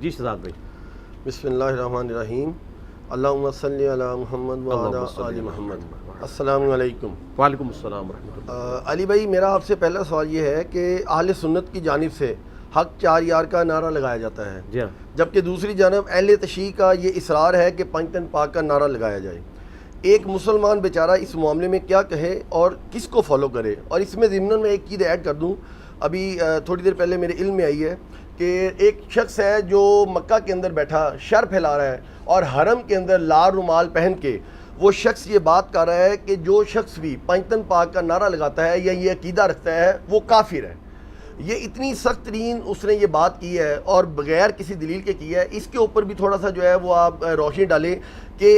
جی شہزاد بھائی. بسم اللہ الرحمن الرحیم. اللہم صلی علی محمد وعلی آل محمد. السلام علیکم. وعلیکم السلام ورحمۃ اللہ. علی بھائی، میرا آپ سے پہلا سوال یہ ہے کہ اہل سنت کی جانب سے حق چار یار کا نعرہ لگایا جاتا ہے، جی ہاں. جبکہ دوسری جانب اہل تشیع کا یہ اصرار ہے کہ پنج تن پاک کا نعرہ لگایا جائے. ایک مسلمان بیچارہ اس معاملے میں کیا کہے اور کس کو فالو کرے؟ اور اس میں ضمن میں ایک چیز ایڈ کر دوں، ابھی تھوڑی دیر پہلے میرے علم میں آئی ہے کہ ایک شخص ہے جو مکہ کے اندر بیٹھا شر پھیلا رہا ہے اور حرم کے اندر لال رومال پہن کے وہ شخص یہ بات کر رہا ہے کہ جو شخص بھی پنج تن پاک کا نعرہ لگاتا ہے یا یہ عقیدہ رکھتا ہے وہ کافر ہے. یہ اتنی سخت ترین اس نے یہ بات کی ہے اور بغیر کسی دلیل کے کی ہے. اس کے اوپر بھی تھوڑا سا جو ہے وہ آپ روشنی ڈالیں کہ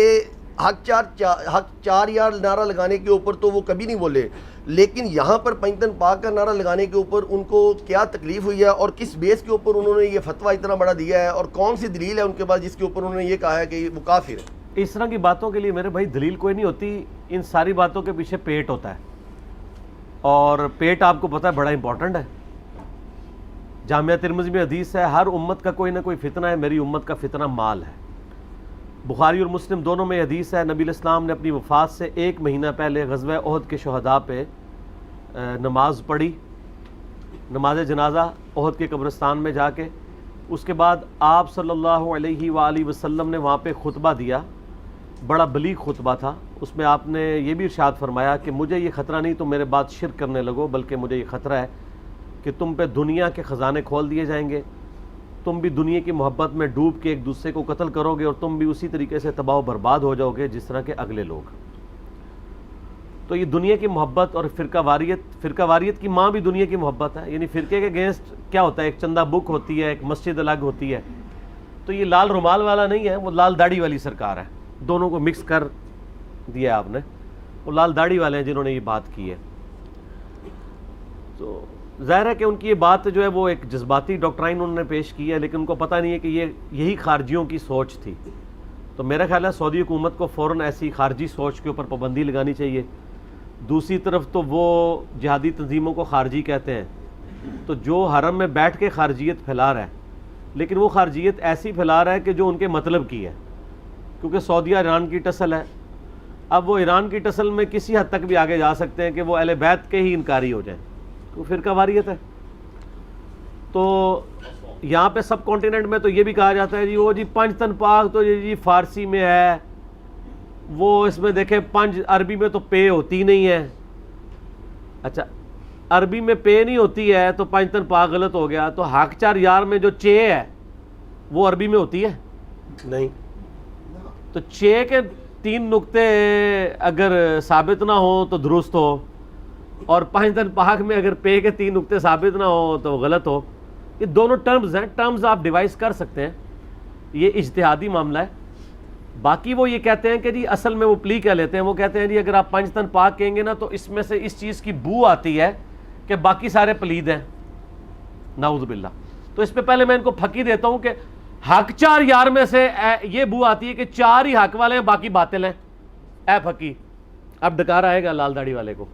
حق چار یار نعرہ لگانے کے اوپر تو وہ کبھی نہیں بولے، لیکن یہاں پر پنج تن پاک کا نعرہ لگانے کے اوپر ان کو کیا تکلیف ہوئی ہے اور کس بیس کے اوپر انہوں نے یہ فتویٰ اتنا بڑا دیا ہے اور کون سی دلیل ہے ان کے پاس جس کے اوپر انہوں نے یہ کہا ہے کہ وہ کافر ہے؟ اس طرح کی باتوں کے لیے میرے بھائی دلیل کوئی نہیں ہوتی، ان ساری باتوں کے پیچھے پیٹ ہوتا ہے، اور پیٹ آپ کو پتہ ہے بڑا امپورٹنٹ ہے. جامعہ ترمذی میں حدیث ہے، ہر امت کا کوئی نہ کوئی فتنہ ہے، میری امت کا فتنہ مال ہے. بخاری اور مسلم دونوں میں حدیث ہے، نبی علیہ السلام نے اپنی وفات سے 1 مہینہ پہلے غزوہ احد کے شہداء پہ نماز پڑھی، نماز جنازہ احد کے قبرستان میں جا کے. اس کے بعد آپ صلی اللہ علیہ وآلہ وسلم نے وہاں پہ خطبہ دیا، بڑا بلیغ خطبہ تھا. اس میں آپ نے یہ بھی ارشاد فرمایا کہ مجھے یہ خطرہ نہیں تم میرے بعد شرک کرنے لگو، بلکہ مجھے یہ خطرہ ہے کہ تم پہ دنیا کے خزانے کھول دیے جائیں گے، تم بھی دنیا کی محبت میں ڈوب کے ایک دوسرے کو قتل کرو گے اور تم بھی اسی طریقے سے تباہ و برباد ہو جاؤ گے جس طرح کے اگلے لوگ. تو یہ دنیا کی محبت اور فرقہ واریت کی ماں بھی دنیا کی محبت ہے. یعنی فرقے کے اگینسٹ کیا ہوتا ہے، ایک چندہ بک ہوتی ہے، ایک مسجد الگ ہوتی ہے. تو یہ لال رومال والا نہیں ہے، وہ لال داڑھی والی سرکار ہے. دونوں کو مکس کر دیا آپ نے. وہ لال داڑھی والے ہیں جنہوں نے یہ بات کی ہے. تو ظاہر ہے کہ ان کی یہ بات جو ہے وہ ایک جذباتی ڈاکٹرائن انہوں نے پیش کی ہے، لیکن ان کو پتہ نہیں ہے کہ یہی خارجیوں کی سوچ تھی. تو میرا خیال ہے سعودی حکومت کو فوراً ایسی خارجی سوچ کے اوپر پابندی لگانی چاہیے. دوسری طرف تو وہ جہادی تنظیموں کو خارجی کہتے ہیں، تو جو حرم میں بیٹھ کے خارجیت پھیلا رہا ہے، لیکن وہ خارجیت ایسی پھیلا رہا ہے کہ جو ان کے مطلب کی ہے، کیونکہ سعودیہ ایران کی ٹسل ہے. اب وہ ایران کی ٹسل میں کسی حد تک بھی آگے جا سکتے ہیں کہ وہ اہل بیت کے ہی انکاری ہو جائیں، تو فرقہ واریت ہے. تو یہاں پہ سب کانٹیننٹ میں تو یہ بھی کہا جاتا ہے جی وہ جی پنج تن پاک تو جی فارسی میں ہے، وہ اس میں دیکھیں پنج عربی میں تو پے ہوتی نہیں ہے. اچھا عربی میں پے نہیں ہوتی ہے تو پنج تن پاک غلط ہو گیا. تو حق چار یار میں جو چے ہے وہ عربی میں ہوتی ہے؟ نہیں. تو چے کے 3 نقطے اگر ثابت نہ ہو تو درست ہو، اور پنج تن پاک میں اگر پے کے 3 نقطے ثابت نہ ہو تو غلط ہو. یہ دونوں ٹرمز ہیں، ٹرمز آپ ڈیوائز کر سکتے ہیں، یہ اجتہادی معاملہ ہے. باقی وہ یہ کہتے ہیں کہ جی اصل میں وہ پلی کہہ لیتے ہیں، وہ کہتے ہیں جی اگر آپ پنج تن پاک کہیں گے نا تو اس میں سے اس چیز کی بو آتی ہے کہ باقی سارے پلید ہیں، نعوذ باللہ. تو اس پہ پہلے میں ان کو پھکی دیتا ہوں کہ حق چار یار میں سے یہ بو آتی ہے کہ 4 ہی حق والے ہیں، باقی باطل ہیں. اے پھکی اب ڈکار آئے گا لال داڑھی والے کو.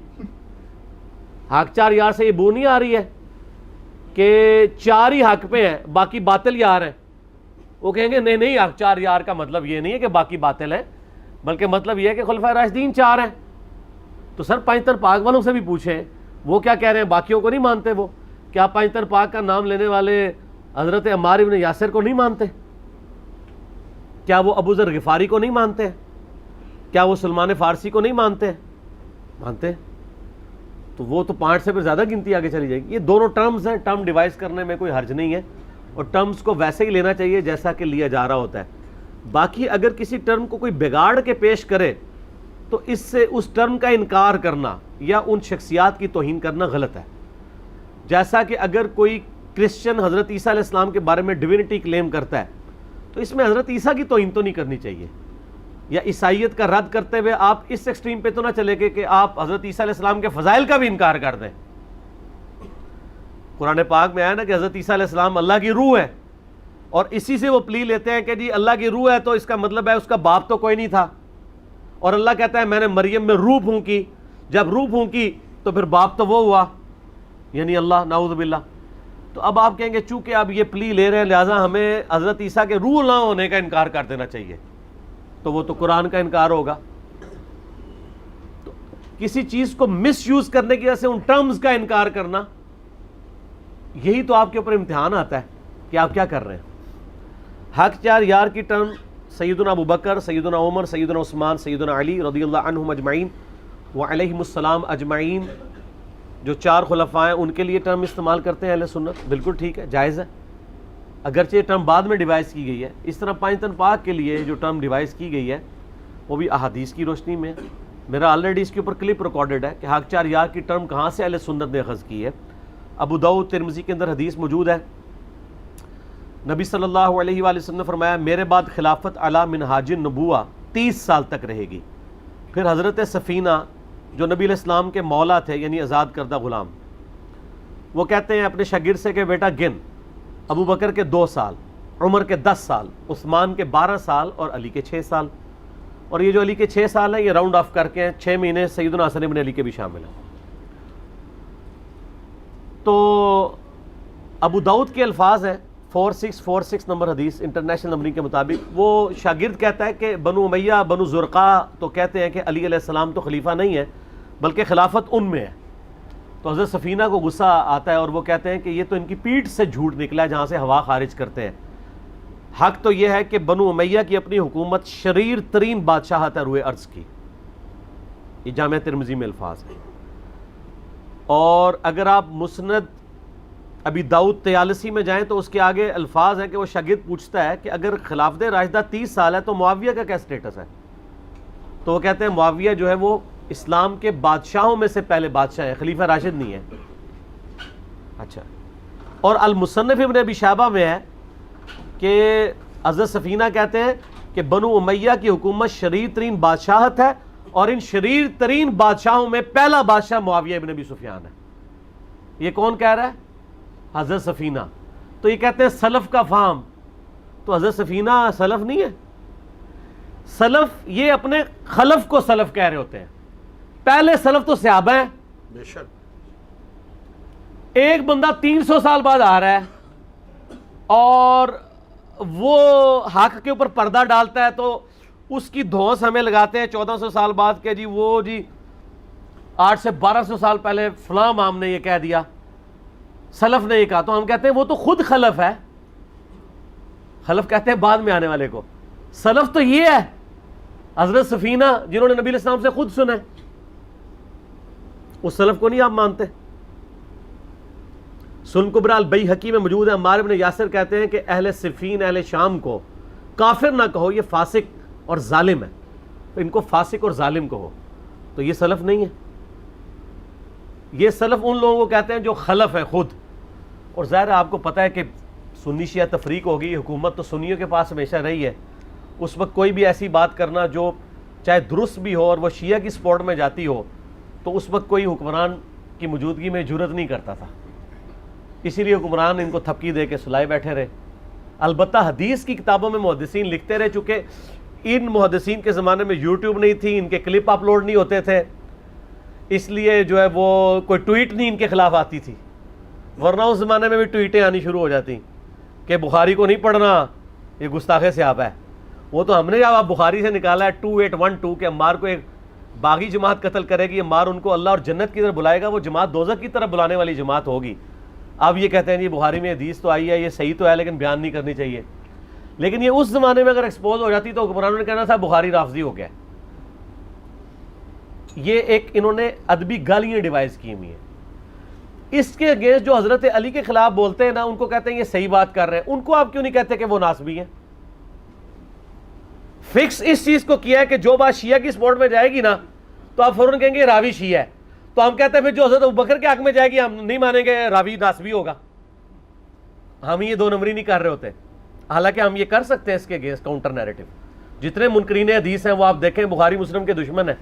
حق چار یار سے یہ بو نہیں آ رہی ہے کہ 4 ہی حق پہ ہیں باقی باطل یار ہیں. وہ کہیں گے نہیں حق چار یار کا مطلب یہ نہیں ہے کہ باقی باطل ہیں، بلکہ مطلب یہ ہے کہ خلفائے راشدین 4 ہیں. تو سر پنج تن پاک والوں سے بھی پوچھیں وہ کیا کہہ رہے ہیں، باقیوں کو نہیں مانتے. وہ کیا پنج تن پاک کا نام لینے والے حضرت عمار بن یاسر کو نہیں مانتے؟ کیا وہ ابو ذر غفاری کو نہیں مانتے؟ کیا وہ سلمان فارسی کو نہیں مانتے؟ مانتے. تو وہ تو 5 سے پھر زیادہ گنتی آگے چلی جائے گی. یہ دونوں ٹرمز ہیں، ٹرم ڈیوائز کرنے میں کوئی حرج نہیں ہے، اور ٹرمز کو ویسے ہی لینا چاہیے جیسا کہ لیا جا رہا ہوتا ہے. باقی اگر کسی ٹرم کو کوئی بگاڑ کے پیش کرے تو اس سے اس ٹرم کا انکار کرنا یا ان شخصیات کی توہین کرنا غلط ہے. جیسا کہ اگر کوئی کرسچن حضرت عیسیٰ علیہ السلام کے بارے میں ڈیوینٹی کلیم کرتا ہے تو اس میں حضرت عیسیٰ کی توہین تو نہیں کرنی چاہیے. یا عیسائیت کا رد کرتے ہوئے آپ اس ایکسٹریم پہ تو نہ چلے گئے کہ آپ حضرت عیسیٰ علیہ السلام کے فضائل کا بھی انکار کر دیں. قرآن پاک میں آیا نا کہ حضرت عیسیٰ علیہ السلام اللہ کی روح ہے، اور اسی سے وہ پلی لیتے ہیں کہ جی اللہ کی روح ہے تو اس کا مطلب ہے اس کا باپ تو کوئی نہیں تھا. اور اللہ کہتا ہے میں نے مریم میں روح پھونکی، جب روح پھونکی تو پھر باپ تو وہ ہوا، یعنی اللہ، نعوذ باللہ. تو تو اب آپ کہیں گے چونکہ اب یہ پلی لے رہے ہیں لہٰذا ہمیں حضرت عیسیٰ کے روح نہ ہونے کا انکار کر دینا چاہیے، تو وہ تو قرآن کا انکار ہوگا۔ تو کسی چیز کو مس یوز کرنے کی وجہ سے ان ٹرمز کا انکار کرنا، یہی تو آپ کے اوپر امتحان آتا ہے کہ آپ کیا کر رہے ہیں۔ حق چار یار کی ٹرم سیدنا ابو بکر، سیدنا عمر، سیدنا عثمان، سیدنا علی رضی اللہ عنہم اجمعین وعلیہم السلام اجمعین، جو چار خلفاء ہیں ان کے لیے ٹرم استعمال کرتے ہیں اہل سنت، بالکل ٹھیک ہے، جائز ہے، اگرچہ یہ ٹرم بعد میں ڈیوائز کی گئی ہے۔ اس طرح پانچ تن پاک کے لیے جو ٹرم ڈیوائز کی گئی ہے وہ بھی احادیث کی روشنی میں، میرا آلریڈی اس کے اوپر کلپ ریکارڈڈ ہے کہ حق چار یار کی ٹرم کہاں سے اہل سنت نے اخذ کی ہے۔ ابو داؤد ترمذی کے اندر حدیث موجود ہے، نبی صلی اللہ علیہ وآلہ وسلم نے فرمایا میرے بعد خلافت علی منہاج النبوہ 30 سال تک رہے گی۔ پھر حضرت سفینہ جو نبی علیہ السلام کے مولا تھے یعنی آزاد کردہ غلام، وہ کہتے ہیں اپنے شاگرد سے کہ بیٹا گن، ابو بکر کے 2 سال، عمر کے 10 سال، عثمان کے 12 سال اور علی کے 6 سال، اور یہ جو علی کے 6 سال ہیں یہ راؤنڈ آف کر کے 6 مہینے سیدنا حسن ابن علی کے بھی شامل ہیں۔ تو ابو داؤد کے الفاظ ہیں 4646 نمبر حدیث انٹرنیشنل نمبرنگ کے مطابق، وہ شاگرد کہتا ہے کہ بنو امیہ بنو زرقہ تو کہتے ہیں کہ علی علیہ السلام تو خلیفہ نہیں ہے بلکہ خلافت ان میں ہے۔ تو حضرت سفینہ کو غصہ آتا ہے اور وہ کہتے ہیں کہ یہ تو ان کی پیٹھ سے جھوٹ نکلا ہے جہاں سے ہوا خارج کرتے ہیں۔ حق تو یہ ہے کہ بنو امیہ کی اپنی حکومت شریر ترین بادشاہت ہے روئے ارض کی، یہ جامع ترمذی میں الفاظ ہیں۔ اور اگر آپ مسند ابی داؤد 43 میں جائیں تو اس کے آگے الفاظ ہیں کہ وہ شاگرد پوچھتا ہے کہ اگر خلافت راشدہ 30 سال ہے تو معاویہ کا کیا سٹیٹس ہے؟ تو وہ کہتے ہیں معاویہ جو ہے وہ اسلام کے بادشاہوں میں سے پہلے بادشاہ ہیں، خلیفہ راشد نہیں ہے۔ اچھا، اور المصنف ابن ابی شیبہ میں ہے کہ حضرت سفینہ کہتے ہیں کہ بنو امیہ کی حکومت شریر ترین بادشاہت ہے اور ان شریر ترین بادشاہوں میں پہلا بادشاہ معاویہ ابن ابی سفیان ہے۔ یہ کون کہہ رہا ہے؟ حضرت سفینہ۔ تو یہ کہتے ہیں سلف کا فہم، تو حضرت سفینہ سلف نہیں ہے؟ سلف یہ اپنے خلف کو سلف کہہ رہے ہوتے ہیں، پہلے سلف تو صحابہ ہیں۔ بے شک ایک بندہ 300 سال بعد آ رہا ہے اور وہ حق کے اوپر پردہ ڈالتا ہے تو اس کی دھونس ہمیں لگاتے ہیں 1400 سال بعد کہ جی وہ جی 8 سے 1200 سال پہلے فلاں امام نے یہ کہہ دیا، سلف نے یہ کہا، تو ہم کہتے ہیں وہ تو خود خلف ہے۔ خلف کہتے ہیں بعد میں آنے والے کو، سلف تو یہ ہے حضرت سفینہ جنہوں نے نبی علیہ السلام سے خود سنا ہے، اس سلف کو نہیں آپ مانتے؟ سنن کبریٰ البیہقی میں موجود ہے، عمار بن یاسر کہتے ہیں کہ اہل صفین اہل شام کو کافر نہ کہو، یہ فاسق اور ظالم ہے، تو ان کو فاسق اور ظالم کہو، تو یہ سلف نہیں ہے۔ یہ سلف ان لوگوں کو کہتے ہیں جو خلف ہے خود، اور ظاہر ہے آپ کو پتہ ہے کہ سنی شیعہ تفریق ہوگی، حکومت تو سنیوں کے پاس ہمیشہ رہی ہے، اس وقت کوئی بھی ایسی بات کرنا جو چاہے درست بھی ہو اور وہ شیعہ کی سپورٹ میں جاتی ہو تو اس وقت کوئی حکمران کی موجودگی میں جرت نہیں کرتا تھا، اسی لیے حکمران ان کو تھپکی دے کے سلائے بیٹھے رہے۔ البتہ حدیث کی کتابوں میں محدثین لکھتے رہے، چونکہ ان محدثین کے زمانے میں یوٹیوب نہیں تھی، ان کے کلپ اپلوڈ نہیں ہوتے تھے، اس لیے جو ہے وہ کوئی ٹویٹ نہیں ان کے خلاف آتی تھی، ورنہ اس زمانے میں بھی ٹویٹیں آنی شروع ہو جاتی کہ بخاری کو نہیں پڑھنا، یہ گستاخ صحابہ ہے۔ وہ تو ہم نے جب آپ بخاری سے نکالا ہے 2812 کہ عمار کو ایک باغی جماعت قتل کرے گی، عمار ان کو اللہ اور جنت کی طرف بلائے گا، وہ جماعت دوزخ کی طرف بلانے والی جماعت ہوگی۔ اب یہ کہتے ہیں جی بخاری میں حدیث تو آئی ہے، یہ صحیح تو ہے لیکن بیان نہیں کرنی چاہیے، لیکن یہ اس زمانے میں اگر ایکسپوز ہو جاتی تو حکمرانوں نے کہنا تھا بخاری رافضی ہو گیا۔ یہ ایک انہوں نے ادبی گالیاں ڈیوائز کی ہوئی ہیں۔ اس کے اگینسٹ جو حضرت علی کے خلاف بولتے ہیں نا، ان کو کہتے ہیں یہ صحیح بات کر رہے ہیں، ان کو آپ کیوں نہیں کہتے کہ وہ ناسبی ہیں؟ فکس اس چیز کو کیا ہے کہ جو بات شیعہ کی سپورٹ میں جائے گی نا تو آپ فوراً کہیں گے راوی شیعہ ہے، تو ہم کہتے ہیں پھر جو حضرت ابوبکر کے حق میں جائے گی ہم نہیں مانیں گے، راوی ناسبی ہوگا۔ ہم یہ 2 نمبری نہیں کر رہے ہوتے، حالانکہ ہم یہ کر سکتے ہیں اس کے اگینسٹ کاؤنٹر نیریٹو۔ جتنے منکرین حدیث ہیں وہ آپ دیکھیں بخاری مسلم کے دشمن ہیں،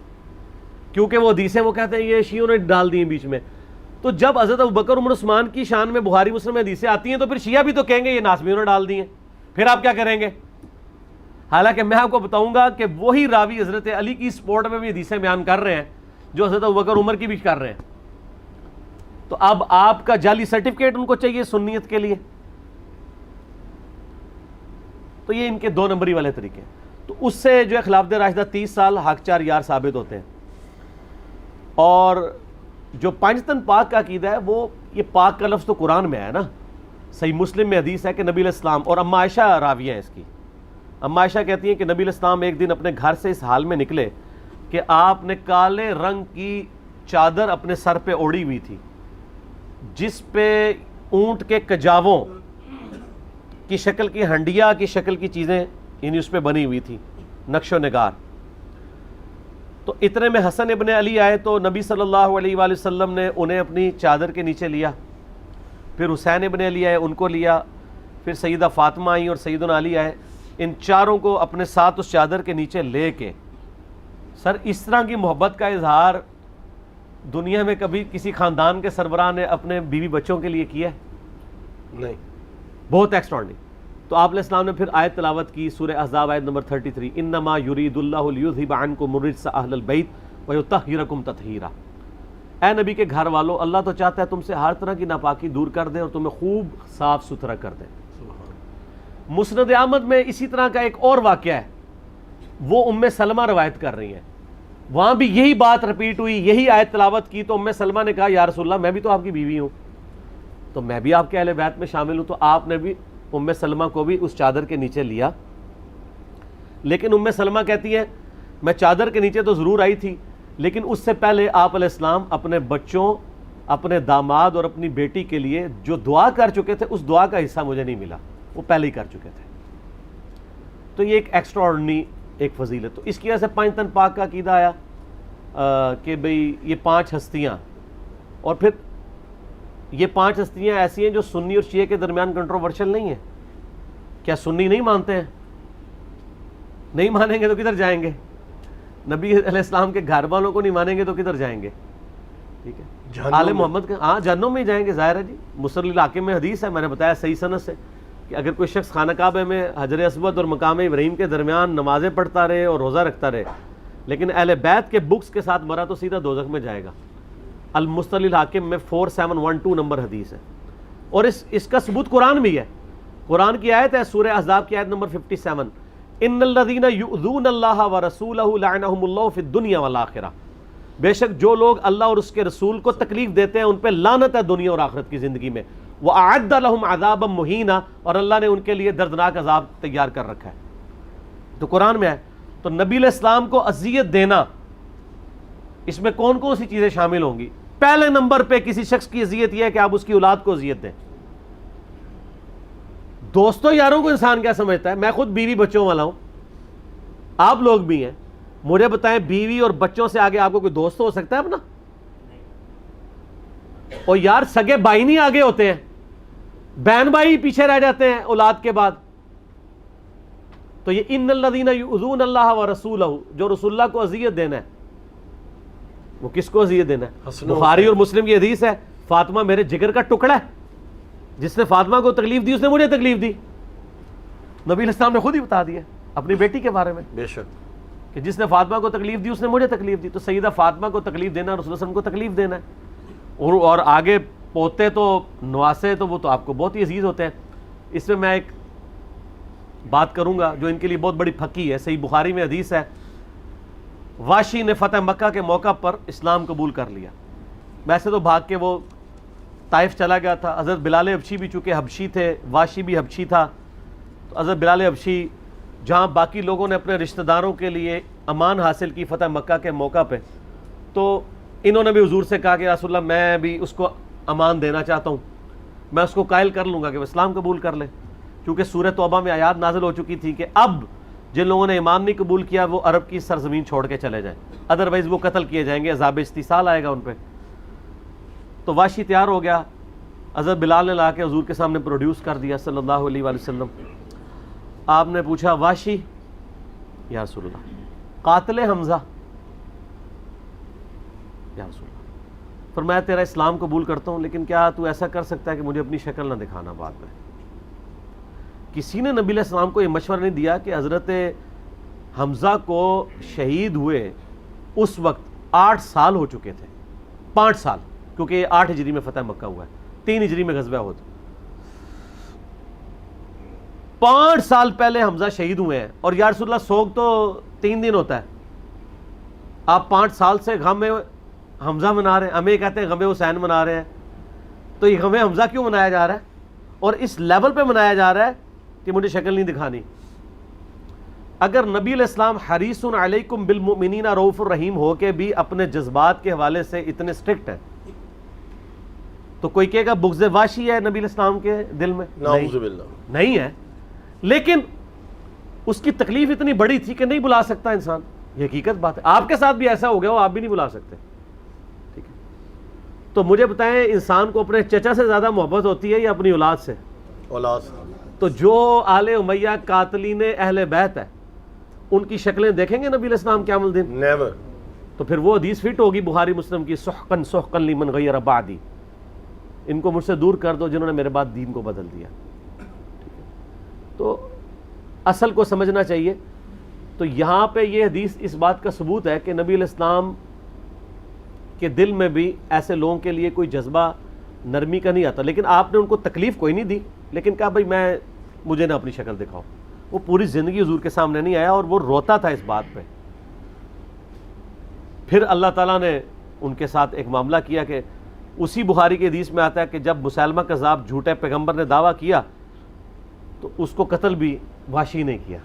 کیونکہ وہ حدیثیں وہ کہتے ہیں یہ شیعوں نے ڈال دی ہیں بیچ میں۔ تو جب حضرت ابوبکر عمر عثمان کی شان میں بخاری مسلم میں حدیثیں آتی ہیں تو پھر شیعہ بھی تو کہیں گے یہ ناسبیوں نے ڈال دی ہیں، پھر آپ کیا کریں گے؟ حالانکہ میں آپ کو بتاؤں گا کہ وہی راوی حضرت علی کی سپورٹ میں بھی حدیثیں بیان کر رہے ہیں جو حضرت ابوبکر عمر کی بھی کر رہے ہیں۔ تو اب آپ کا جعلی سرٹیفکیٹ ان کو چاہیے سنیت کے لیے. تو یہ ان کے 2 نمبری والے طریقے ہیں. تو اس سے جو ہے خلافت راشدہ 30 سال حق چار یار ثابت ہوتے ہیں. اور جو پانچتن پاک کا عقیدہ ہے وہ یہ پاک کا لفظ تو قرآن میں ہے نا. صحیح مسلم میں حدیث ہے کہ نبی علیہ السلام, اور اما عائشہ راویہ ہیں اس کی, اما عائشہ کہتی ہیں کہ نبی علیہ السلام ایک دن اپنے گھر سے اس حال میں نکلے کہ آپ نے کالے رنگ کی چادر اپنے سر پہ اوڑھی ہوئی تھی جس پہ اونٹ کے کجاووں کی شکل کی, ہنڈیا کی شکل کی چیزیں یعنی اس پہ بنی ہوئی تھی, نقش و نگار. تو اتنے میں حسن ابن علی آئے تو نبی صلی اللہ علیہ وآلہ وسلم نے انہیں اپنی چادر کے نیچے لیا. پھر حسین ابن علی آئے, ان کو لیا. پھر سیدہ فاطمہ آئیں اور سیدنا علی آئے. ان چاروں کو اپنے ساتھ اس چادر کے نیچے لے کے, سر اس طرح کی محبت کا اظہار دنیا میں کبھی کسی خاندان کے سربراہ نے اپنے بیوی بچوں کے لیے کیا ہے؟ نہیں. بہت ایکسٹراڈنری. تو آپ علیہ السلام نے پھر آیت تلاوت کی, سورہ احزاب آیت نمبر 33, انما یرید اللہ لیذھب عنکم الرجس اہل البیت ویطہرکم تطہیرا. اے نبی کے گھر والو, اللہ تو چاہتا ہے تم سے ہر طرح کی ناپاکی دور کر دے اور تمہیں خوب صاف ستھرا کر دے. مسند احمد میں اسی طرح کا ایک اور واقعہ ہے, وہ ام سلمہ روایت کر رہی ہیں. وہاں بھی یہی بات رپیٹ ہوئی, یہی آیت تلاوت کی. تو ام سلمہ نے کہا یا رسول اللہ میں بھی تو آپ کی بیوی ہوں, تو میں بھی آپ کے اہل بیت میں شامل ہوں. تو آپ نے بھی ام سلمہ کو بھی اس چادر کے نیچے لیا. لیکن ام سلمہ کہتی ہے میں چادر کے نیچے تو ضرور آئی تھی, لیکن اس سے پہلے آپ علیہ السلام اپنے بچوں, اپنے داماد اور اپنی بیٹی کے لیے جو دعا کر چکے تھے اس دعا کا حصہ مجھے نہیں ملا, وہ پہلے ہی کر چکے تھے. تو یہ ایک ایکسٹرا آرڈنری ایک فضیلت. تو اس کی وجہ سے پانچتن پاک کا عقیدہ آیا کہ بھئی یہ 5 ہستیاں, اور پھر یہ 5 ہستیاں ایسی ہیں جو سنی اور شیعہ کے درمیان کنٹروورشل نہیں ہیں. کیا سنی نہیں مانتے ہیں؟ نہیں مانیں گے تو کدھر جائیں گے؟ نبی علیہ السلام کے گھر والوں کو نہیں مانیں گے تو کدھر جائیں گے؟ ٹھیک ہے, آل محمد کا, ہاں جہنم میں ہی جائیں گے, ظاہر ہے جی. مسند علاقے میں حدیث ہے, میں نے بتایا صحیح سند سے, کہ اگر کوئی شخص خانہ کعبہ میں حجر اسود اور مقام ابراہیم کے درمیان نمازیں پڑھتا رہے اور روزہ رکھتا رہے لیکن اہل بیت کے بکس کے ساتھ مرا تو سیدھا دوزخ میں جائے گا. المستدل الحاکم میں 4712 نمبر حدیث ہے, اور اس کا ثبوت قرآن بھی ہے. قرآن کی آیت ہے سورہ احزاب کی آیت نمبر 57, ان الذین یؤذون اللہ ورسولہ لعنہم اللہ فی الدنیا والآخرہ. بے شک جو لوگ اللہ اور اس کے رسول کو تکلیف دیتے ہیں ان پہ لعنت ہے دنیا اور آخرت کی زندگی میں. وَأَعَدَّ لَهُمْ عَذَابًا مُهِينًا, اور اللہ نے ان کے لیے دردناک عذاب تیار کر رکھا ہے. تو قرآن میں ہے. تو نبی علیہ السلام کو اذیت دینا, اس میں کون کون سی چیزیں شامل ہوں گی؟ پہلے نمبر پہ کسی شخص کی اذیت یہ ہے کہ آپ اس کی اولاد کو اذیت دیں. دوستوں یاروں کو انسان کیا سمجھتا ہے؟ میں خود بیوی بچوں والا ہوں, آپ لوگ بھی ہیں. مجھے بتائیں بیوی اور بچوں سے آگے آپ کو کوئی دوست ہو سکتا ہے اپنا؟ اور یار سگے بھائی نہیں آگے ہوتے ہیں, بہن بھائی پیچھے رہ جاتے ہیں اولاد کے بعد. تو یہ ان الذین یؤذون اللہ ورسولہ, جو رسول اللہ کو اذیت دینا ہے وہ کس کو اذیت دینا ہے؟ بخاری اور مسلم کی حدیث ہے, فاطمہ میرے جگر کا ٹکڑا ہے, جس نے فاطمہ کو تکلیف دی اس نے مجھے تکلیف دی. نبی علیہ السلام نے خود ہی بتا دیا اپنی بیٹی کے بارے میں, بے شک, کہ جس نے فاطمہ کو تکلیف دی اس نے مجھے تکلیف دی. تو سیدہ فاطمہ کو تکلیف دینا رسول اللہ صلی اللہ علیہ وسلم کو تکلیف دینا ہے. اور آگے پوتے تو نواسے تو وہ تو آپ کو بہت ہی عزیز ہوتے ہیں. اس میں ایک بات کروں گا جو ان کے لیے بہت بڑی پھکی ہے. صحیح بخاری میں حدیث ہے, واشی نے فتح مکہ کے موقع پر اسلام قبول کر لیا. ویسے تو بھاگ کے وہ طائف چلا گیا تھا. حضرت بلال حبشی بھی چونکہ حبشی تھے, واشی بھی حبشی تھا, تو حضرت بلال حبشی جہاں باقی لوگوں نے اپنے رشتہ داروں کے لیے امان حاصل کی فتح مکہ کے موقع پہ, تو انہوں نے بھی حضور سے کہا کہ رسول اللہ میں بھی اس کو امان دینا چاہتا ہوں, میں اس کو قائل کر لوں گا کہ وہ اسلام قبول کر لے. کیونکہ سورہ توبہ میں آیات نازل ہو چکی تھی کہ اب جن لوگوں نے ایمان نہیں قبول کیا وہ عرب کی سرزمین چھوڑ کے چلے جائیں, ادروائز وہ قتل کیے جائیں گے, عذاب استیصال آئے گا ان پہ. تو واشی تیار ہو گیا, حضرت بلال نے لا کے حضور کے سامنے پروڈیوس کر دیا صلی اللہ علیہ وآلہ وسلم. آپ نے پوچھا واشی یا رسول اللہ قاتل حمزہ, یا رسول اللہ فرمایا تیرا اسلام قبول کرتا ہوں, لیکن کیا تو ایسا کر سکتا ہے کہ مجھے اپنی شکل نہ دکھانا بعد میں. کسی نے نبی علیہ السلام کو یہ مشورہ نہیں دیا کہ حضرت حمزہ کو شہید ہوئے اس وقت 8 سال ہو چکے تھے, 5 سال, کیونکہ یہ 8 ہجری میں فتح مکہ ہوا ہے، 3 ہجری میں غزوہ احد۔ 5 سال پہلے حمزہ شہید ہوئے ہیں، اور یا رسول اللہ سوگ تو 3 دن ہوتا ہے، آپ 5 سال سے غم حمزہ منا رہے ہیں، ہمیں کہتے ہیں غم حسین منا رہے ہیں، تو یہ غم حمزہ کیوں منایا جا رہا ہے؟ اور اس لیول پہ منایا جا رہا ہے کہ مجھے شکل نہیں دکھانی۔ اگر نبی علیہ السلام حریص علیکم بالمؤمنین رؤوف الرحیم ہو کے بھی اپنے جذبات کے حوالے سے اتنے سٹرکٹ ہیں، تو کوئی کہے گا بغض وحشی ہے نبی علیہ السلام کے دل میں؟ نعوذ باللہ، نہیں ہے، لیکن اس کی تکلیف اتنی بڑی تھی کہ نہیں بلا سکتا انسان، یہ حقیقت بات ہے۔ آپ کے ساتھ بھی ایسا ہو گیا ہو، آپ بھی نہیں بلا سکتے، ٹھیک ہے؟ تو مجھے بتائیں، انسان کو اپنے چچا سے زیادہ محبت ہوتی ہے یا اپنی اولاد سے؟ اولاد۔ تو جو آل امیہ قاتلین اہل بیت ہے، ان کی شکلیں دیکھیں گے نبی علیہ السلام قیام الدین؟ نیور۔ تو پھر وہ حدیث فٹ ہوگی بخاری مسلم کی، سحقن سحقن لمن غیر بعدی، ان کو مجھ سے دور کر دو جنہوں نے میرے بعد دین کو بدل دیا۔ تو اصل کو سمجھنا چاہیے۔ تو یہاں پہ یہ حدیث اس بات کا ثبوت ہے کہ نبی علیہ السلام کے دل میں بھی ایسے لوگوں کے لیے کوئی جذبہ نرمی کا نہیں آتا، لیکن آپ نے ان کو تکلیف کوئی نہیں دی، لیکن کہا بھائی مجھے نہ اپنی شکل دکھاؤ۔ وہ پوری زندگی حضور کے سامنے نہیں آیا، اور وہ روتا تھا اس بات پہ۔ پھر اللہ تعالیٰ نے ان کے ساتھ ایک معاملہ کیا کہ اسی بخاری کی حدیث میں آتا ہے کہ جب مسیلمہ کذاب جھوٹے پیغمبر نے دعویٰ کیا تو اس کو قتل بھی وحشی نے کیا۔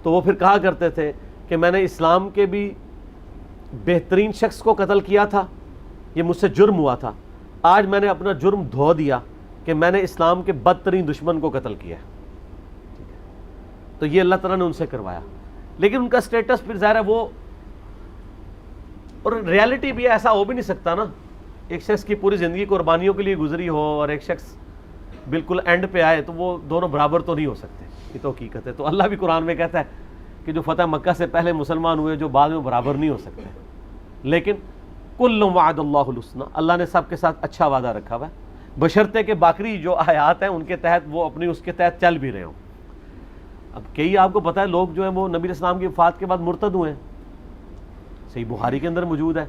تو وہ پھر کہا کرتے تھے کہ میں نے اسلام کے بھی بہترین شخص کو قتل کیا تھا، یہ مجھ سے جرم ہوا تھا، آج میں نے اپنا جرم دھو دیا کہ میں نے اسلام کے بدترین دشمن کو قتل کیا۔ تو یہ اللہ تعالیٰ نے ان سے کروایا، لیکن ان کا سٹیٹس پھر ظاہر ہے وہ، اور ریالٹی بھی ایسا ہو بھی نہیں سکتا نا، ایک شخص کی پوری زندگی قربانیوں کے لیے گزری ہو اور ایک شخص بالکل اینڈ پہ آئے، تو وہ دونوں برابر تو نہیں ہو سکتے، یہ تو حقیقت ہے۔ تو اللہ بھی قرآن میں کہتا ہے کہ جو فتح مکہ سے پہلے مسلمان ہوئے جو بعد میں برابر نہیں ہو سکتے، لیکن کل وعد اللہ الحسنی، اللہ نے سب کے ساتھ اچھا وعدہ رکھا ہوا ہے، بشرطے کہ باقی جو آیات ہیں ان کے تحت وہ اپنی اس کے تحت چل بھی رہے ہوں۔ اب کئی آپ کو پتہ ہے لوگ جو ہیں وہ نبی السلام کی وفات کے بعد مرتد ہوئے ہیں، صحیح بخاری کے اندر موجود ہے،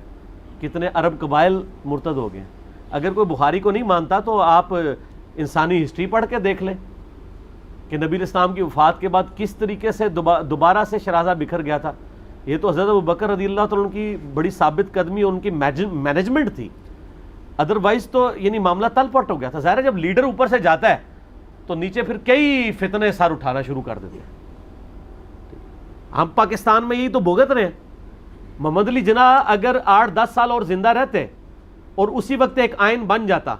کتنے عرب قبائل مرتد ہو گئے ہیں۔ اگر کوئی بخاری کو نہیں مانتا تو آپ انسانی ہسٹری پڑھ کے دیکھ لیں کہ نبی الاسلام کی وفات کے بعد کس طریقے سے دوبارہ سے شرازہ بکھر گیا تھا۔ یہ تو حضرت ابوبکر رضی اللہ تعالیٰ عنہ کی بڑی ثابت قدمی اور ان کی مینجمنٹ تھی، ادروائز تو یعنی معاملہ تل پٹ ہو گیا تھا۔ ظاہر ہے جب لیڈر اوپر سے جاتا ہے تو نیچے پھر کئی فتنے سر اٹھانا شروع کر دیتے ہیں۔ ہم پاکستان میں یہی تو بھگت رہے ہیں۔ محمد علی جناح اگر 8-10 سال اور زندہ رہتے اور اسی وقت ایک آئین بن جاتا،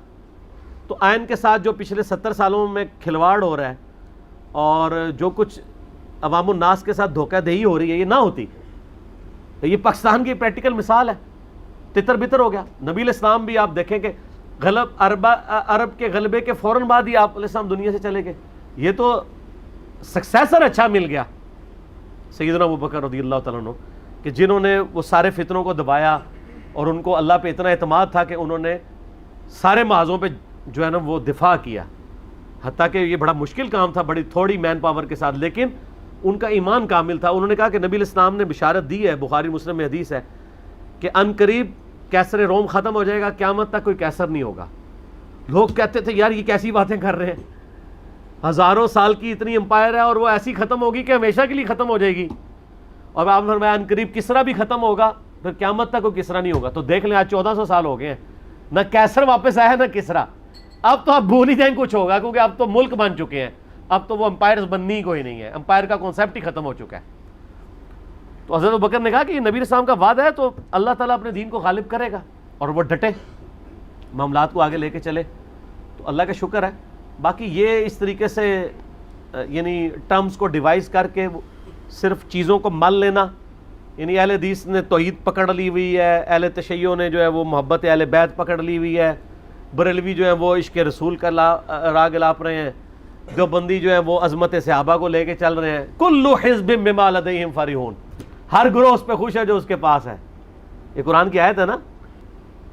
تو آئین کے ساتھ جو پچھلے 70 سالوں میں کھلواڑ ہو رہا ہے اور جو کچھ عوام الناس کے ساتھ دھوکہ دہی ہو رہی ہے، یہ نہ ہوتی۔ یہ پاکستان کی پریکٹیکل مثال ہے، تتر بتر ہو گیا۔ نبی علیہ السلام بھی آپ دیکھیں کہ عرب کے غلبے کے فوراً بعد ہی آپ علیہ السلام دنیا سے چلے گئے۔ یہ تو سکسیسر اچھا مل گیا سیدنا ابوبکر رضی اللہ تعالیٰ عنہ، کہ جنہوں نے وہ سارے فتنوں کو دبایا اور ان کو اللہ پہ اتنا اعتماد تھا کہ انہوں نے سارے محاذوں پہ جو ہے نا وہ دفاع کیا، حتیٰ کہ یہ بڑا مشکل کام تھا بڑی تھوڑی مین پاور کے ساتھ، لیکن ان کا ایمان کامل تھا۔ انہوں نے کہا کہ نبی علیہ السلام نے بشارت دی ہے، بخاری مسلم میں حدیث ہے کہ ان قریب کیسر روم ختم ہو جائے گا، قیامت تک کوئی کیسر نہیں ہوگا۔ لوگ کہتے تھے یار یہ کیسی باتیں کر رہے ہیں، ہزاروں سال کی اتنی امپائر ہے اور وہ ایسی ختم ہوگی کہ ہمیشہ کے لیے ختم ہو جائے گی، اور آپ فرمایا ان قریب کسرا بھی ختم ہوگا، پھر قیامت تک کوئی کسرا نہیں ہوگا۔ تو دیکھ لیں آج 1400 سال ہو گئے ہیں، نہ کیسر واپس آیا نہ کسرا۔ اب تو آپ بھول ہی جائیں کچھ ہوگا، کیونکہ اب تو ملک بن چکے ہیں، اب تو وہ امپائرز بننی کوئی نہیں ہے، امپائر کا کانسیپٹ ہی ختم ہو چکا ہے۔ تو حضرت ابوبکر نے کہا کہ یہ نبی السلام کا وعدہ ہے، تو اللہ تعالیٰ اپنے دین کو غالب کرے گا، اور وہ ڈٹے معاملات کو آگے لے کے چلے، تو اللہ کا شکر ہے۔ باقی یہ اس طریقے سے یعنی ٹرمز کو ڈیوائز کر کے صرف چیزوں کو مل لینا، یعنی اہل حدیث نے توحید پکڑ لی ہوئی ہے، اہل تشیع نے جو ہے وہ محبت اہل بیت پکڑ لی ہوئی ہے، بریلوی جو ہے وہ عشق رسول کا راہ گلاپ رہے ہیں، دیوبندی جو ہے وہ عظمت صحابہ کو لے کے چل رہے ہیں۔ کل حزب بما لدیہم فرحون، ہر گروہ اس پہ خوش ہے جو اس کے پاس ہے۔ یہ قرآن کی آیت ہے نا۔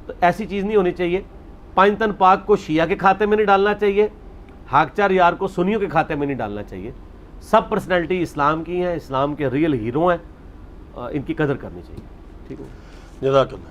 تو ایسی چیز نہیں ہونی چاہیے۔ پانچتن پاک کو شیعہ کے کھاتے میں نہیں ڈالنا چاہیے، ہاکچار یار کو سنیوں کے کھاتے میں نہیں ڈالنا چاہیے۔ سب پرسنالٹی اسلام کی ہیں، اسلام کے ریئل ہیرو ہیں، ان کی قدر کرنی چاہیے۔ ٹھیک ہے، جزاک اللہ۔